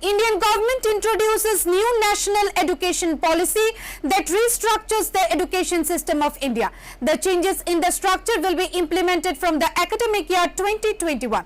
Indian government introduces new national education policy that restructures the education system of India. The changes in the structure will be implemented from the academic year 2021.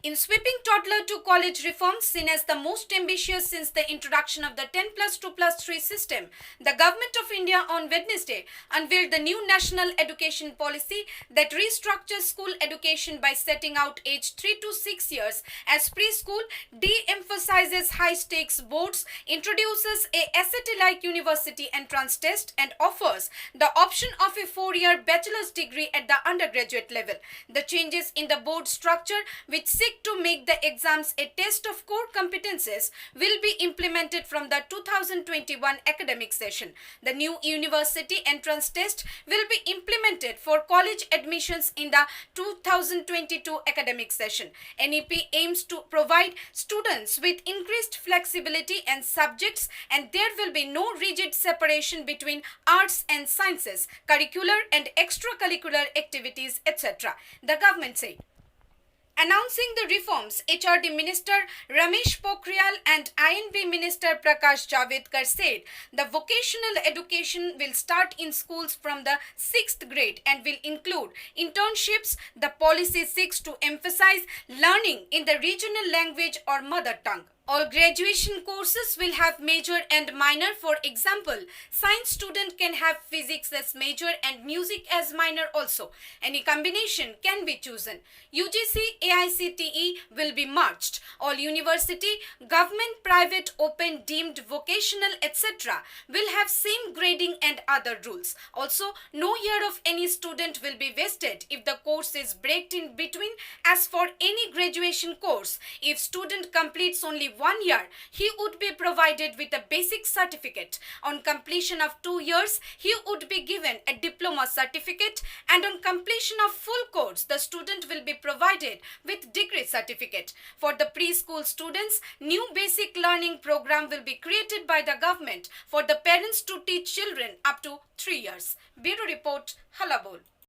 In sweeping toddler to college reforms seen as the most ambitious since the introduction of the 10+2+3 system, the Government of India on Wednesday unveiled the new national education policy that restructures school education by setting out age 3 to 6 years as preschool, de-emphasizes high-stakes boards, introduces a SAT-like university entrance test and offers the option of a 4-year bachelor's degree at the undergraduate level. The changes in the board structure, which to make the exams a test of core competences, will be implemented from the 2021 academic session. The new university entrance test will be implemented for college admissions in the 2022 academic session. NEP aims to provide students with increased flexibility and subjects, and there will be no rigid separation between arts and sciences, curricular and extracurricular activities, etc., the government said. Announcing the reforms, HRD Minister Ramesh Pokhriyal and INV Minister Prakash Javadekar said the vocational education will start in schools from the 6th grade and will include internships. The policy seeks to emphasize learning in the regional language or mother tongue. All graduation courses will have major and minor. For example, science student can have physics as major and music as minor also. Any combination can be chosen. UGC, AICTE will be merged. All university, government, private, open, deemed, vocational, etc. will have same grading and other rules. Also, no year of any student will be wasted if the course is braked in between. As for any graduation course, if student completes only 1 year, he would be provided with a basic certificate. On completion of 2 years, he would be given a diploma certificate, and on completion of full course, the student will be provided with degree certificate. For the preschool students, new basic learning program will be created by the government for the parents to teach children up to 3 years. Bureau Report, Halabol.